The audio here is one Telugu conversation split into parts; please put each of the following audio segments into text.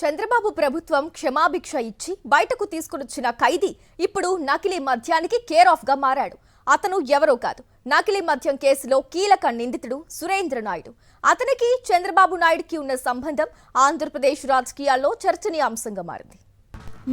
చంద్రబాబు ప్రభుత్వం క్షమాభిక్ష ఇచ్చి బయటకు తీసుకొచ్చిన ఖైదీ ఇప్పుడు నకిలీ మద్యానికి కేర్ ఆఫ్ గా మారాడు. అతను ఎవరో కాదు, నకిలీ మద్యం కేసులో కీలక నిందితుడు సురేంద్ర నాయుడు. అతనికి చంద్రబాబు నాయుడుకి ఉన్న సంబంధం ఆంధ్రప్రదేశ్ రాజకీయాల్లో చర్చనీయాంశంగా మారింది.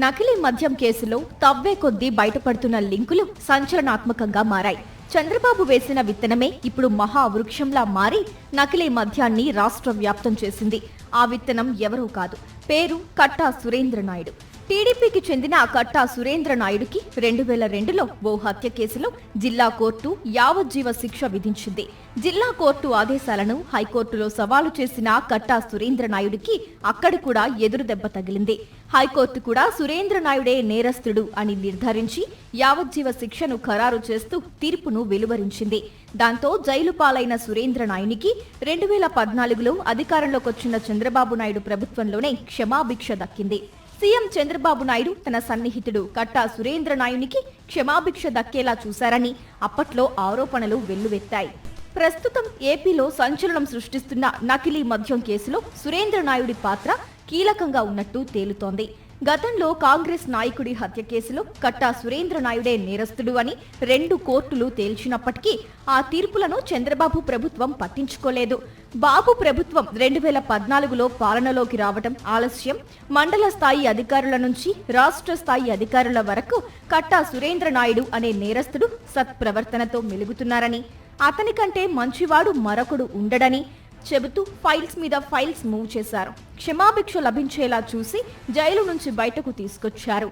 నకిలీ మద్యం కేసులో తవ్వే కొద్దీ బయటపడుతున్న లింకులు సంచలనాత్మకంగా మారాయి. చంద్రబాబు వేసిన విత్తనమే ఇప్పుడు మహావృక్షంలా మారి నకిలీ మద్యాన్ని రాష్ట్ర వ్యాప్తం చేసింది. ఆ విత్తనం ఎవరో కాదు, పేరు కట్టా సురేంద్ర నాయుడు. టీడీపీకి చెందిన కట్టా సురేంద్ర నాయుడుకి 2002లో ఓ హత్య కేసులో జిల్లా కోర్టు యావజ్జీవ శిక్ష విధించింది. జిల్లా కోర్టు ఆదేశాలను హైకోర్టులో సవాలు చేసిన కట్టా సురేంద్ర నాయుడుకి అక్కడ కూడా ఎదురుదెబ్బ తగిలింది. హైకోర్టు కూడా సురేంద్ర నాయుడే నేరస్తుడు అని నిర్ధారించి యావజ్జీవ శిక్షను ఖరారు చేస్తూ తీర్పును వెలువరించింది. దాంతో జైలు పాలైన సురేంద్ర నాయునికి 2014లో అధికారంలోకొచ్చిన చంద్రబాబు నాయుడు ప్రభుత్వంలోనే క్షమాభిక్ష దక్కింది. సీఎం చంద్రబాబు నాయుడు తన సన్నిహితుడు కట్టా సురేంద్ర నాయునికి క్షమాభిక్ష దక్కేలా చూశారని అప్పట్లో ఆరోపణలు వెల్లువెత్తాయి. ప్రస్తుతం ఏపీలో సంచలనం సృష్టిస్తున్న నకిలీ మద్యం కేసులో సురేంద్ర నాయుడి పాత్ర కీలకంగా ఉన్నట్టు తేలుతోంది. గతంలో కాంగ్రెస్ నాయకుడి హత్య కేసులో కట్టా సురేంద్ర నాయుడే నేరస్తుడు అని 2 కోర్టులు తేల్చినప్పటికీ ఆ తీర్పులను చంద్రబాబు ప్రభుత్వం పట్టించుకోలేదు. బాబు ప్రభుత్వం 2014లో పాలనలోకి రావడం ఆలస్యం. మండల స్థాయి అధికారుల నుంచి రాష్ట్ర స్థాయి అధికారుల వరకు కట్టా సురేంద్ర నాయుడు అనే నేరస్తుడు సత్ప్రవర్తనతో మెలుగుతున్నారని, అతని కంటే మంచివాడు మరొకడు ఉండడని చెబుతూ ఫైల్స్ మీద ఫైల్స్ మూవ్ చేశారు. క్షమాభిక్ష లభించేలా చూసి జైలు నుంచి బయటకు తీసుకొచ్చారు.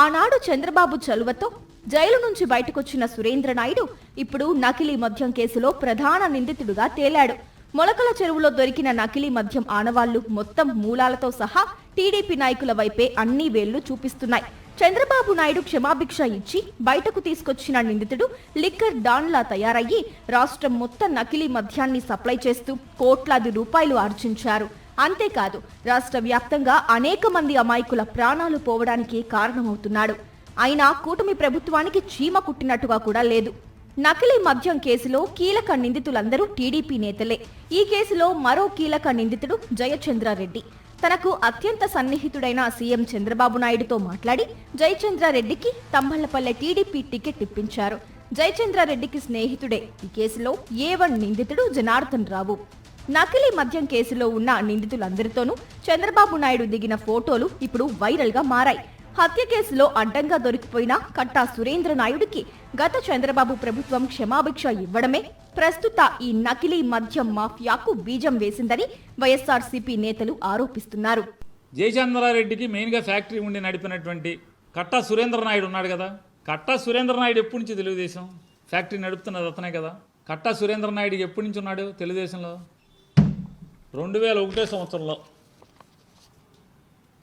ఆనాడు చంద్రబాబు చలువతో జైలు నుంచి బయటకొచ్చిన సురేంద్ర నాయుడు ఇప్పుడు నకిలీ మద్యం కేసులో ప్రధాన నిందితుడుగా తేలాడు. మొలకల చెరువులో దొరికిన నకిలీ మద్యం ఆనవాళ్లు మొత్తం మూలాలతో సహా టీడీపీ నాయకుల వైపే అన్ని వేళ్లు చూపిస్తున్నాయి. చంద్రబాబు నాయుడు క్షమాభిక్ష ఇచ్చి బయటకు తీసుకొచ్చిన నిందితుడు లిక్కర్ డాన్లా తయారయ్యి రాష్ట్రం మొత్తం నకిలీ మద్యాన్ని సప్లై చేస్తూ కోట్లాది రూపాయలు ఆర్జించారు. అంతేకాదు, రాష్ట్ర వ్యాప్తంగా అనేక మంది అమాయకుల ప్రాణాలు పోవడానికి కారణమవుతున్నాడు. అయినా కూటమి ప్రభుత్వానికి చీమ కుట్టినట్టుగా కూడా లేదు. నకిలీ మద్యం కేసులో కీలక నిందితులందరూ టీడీపీ నేతలే. ఈ కేసులో మరో కీలక నిందితుడు జయచంద్రారెడ్డి. తనకు అత్యంత సన్నిహితుడైన సీఎం చంద్రబాబు నాయుడుతో మాట్లాడి జయచంద్రారెడ్డికి తంబళ్లపల్లె టీడీపీ టికెట్ ఇప్పించారు. జయచంద్రారెడ్డికి స్నేహితుడే ఈ కేసులో A1 నిందితుడు జనార్దన్ రావు. నకిలీ మద్యం కేసులో ఉన్న నిందితులందరితోనూ చంద్రబాబు నాయుడు దిగిన ఫోటోలు ఇప్పుడు వైరల్ గా మారాయి. హత్య కేసులో అడ్డంగా దొరికిపోయిన కట్టా సురేంద్ర నాయుడికి గత చంద్రబాబు ప్రభుత్వం క్షమాభిక్ష ఇవ్వడమే ప్రస్తుత ఈ నకిలీ మద్యం మాఫియాకు బీజం వేసిందని వైఎస్ఆర్సీపీ నేతలు ఆరోపిస్తున్నారు. జయచంద్రారెడ్డికి మెయిన్గా ఫ్యాక్టరీ ఉండి నడిపినటువంటి కట్టా సురేంద్ర నాయుడు ఉన్నాడు కదా. కట్టా సురేంద్ర నాయుడు ఎప్పటి నుంచి తెలుగుదేశం ఫ్యాక్టరీ నడుపుతున్నది అతనే కదా. కట్టా సురేంద్ర నాయుడికి ఎప్పటి నుంచి ఉన్నాడు తెలుగుదేశంలో? 2001 సంవత్సరంలో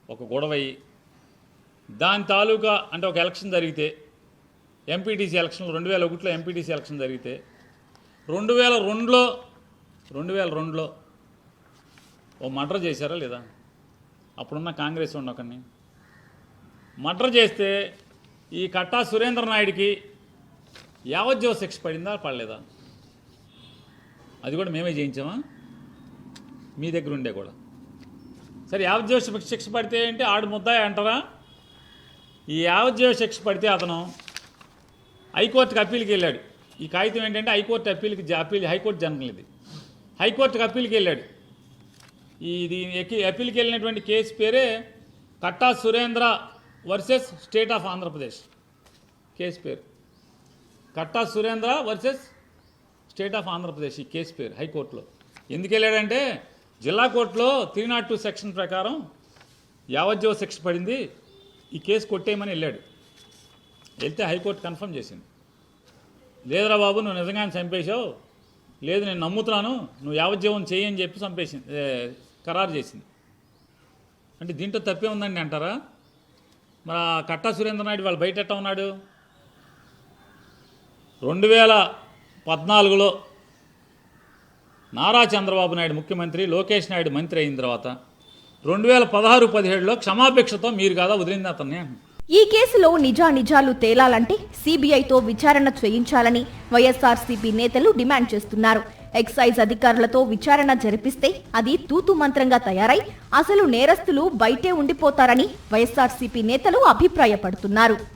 ఒక గొడవయ్యి దాని తాలూకా అంటే ఒక ఎలక్షన్ జరిగితే ఎంపీటీసీ ఎలక్షన్లు 2001లో ఎంపీటీసీ ఎలక్షన్ జరిగితే 2002లో ఓ మర్డర్ చేశారా లేదా? అప్పుడున్న కాంగ్రెస్ ఉన్న ఒకరిని మర్డర్ చేస్తే ఈ కట్టా సురేంద్ర నాయుడికి యావజ్జీవ శిక్ష పడిందా పడలేదా? అది కూడా మేమే చేయించామా? మీ దగ్గర ఉండే కూడా సరే. యావజ్జీవ శిక్ష పడితే ఏంటి ఆడు ముద్దాయి అంటారా? ఈ యావజ్జీవ శిక్ష పడితే అతను హైకోర్టుకి అప్పీల్కి వెళ్ళాడు. ఈ కాగితం ఏంటంటే హైకోర్టు హైకోర్టు జనరల్ ఇది. హైకోర్టుకి అప్పీల్కి వెళ్ళాడు. ఇది అప్పీల్కి వెళ్ళినటువంటి కేసు పేరే కట్టా Surendra versus state of Andhra Pradesh. Case పేరు కట్టా Surendra versus state of Andhra Pradesh. ఈ కేసు పేరు హైకోర్టులో ఎందుకు వెళ్ళాడంటే జిల్లా కోర్టులో 302 సెక్షన్ ప్రకారం యావజ్జీవ శిక్ష పడింది, ఈ కేసు కొట్టేయమని వెళ్ళాడు. వెళ్తే హైకోర్టు కన్ఫర్మ్ చేసింది, లేదురా బాబు నువ్వు నిజంగానే చంపేశావు, లేదు నేను నమ్ముతున్నాను, నువ్వు యావజ్జీవం చేయని చెప్పి చంపేసింది, ఖరారు చేసింది. అంటే దీంట్లో తప్పే ఉందండి అంటారా? మరి కట్టా సురేంద్ర నాయుడు వాళ్ళు బయట ఎట్టా ఉన్నాడు? 2014లో నారా చంద్రబాబు నాయుడు ముఖ్యమంత్రి, లోకేష్ నాయుడు మంత్రి అయిన తర్వాత 2016-17లో క్షమాభిక్షతో మీరు కాదా వదిలింది అతన్ని. ఈ కేసులో నిజాలు తేలాలంటే సిబిఐతో విచారణ చేయించాలని వైఎస్ఆర్సీపీ నేతలు డిమాండ్ చేస్తున్నారు. ఎక్సైజ్ అధికారులతో విచారణ జరిపిస్తే అది తూతు మంత్రంగా తయారై అసలు నేరస్తులు బయటే ఉండిపోతారని వైఎస్ఆర్సీపీ నేతలు అభిప్రాయపడుతున్నారు.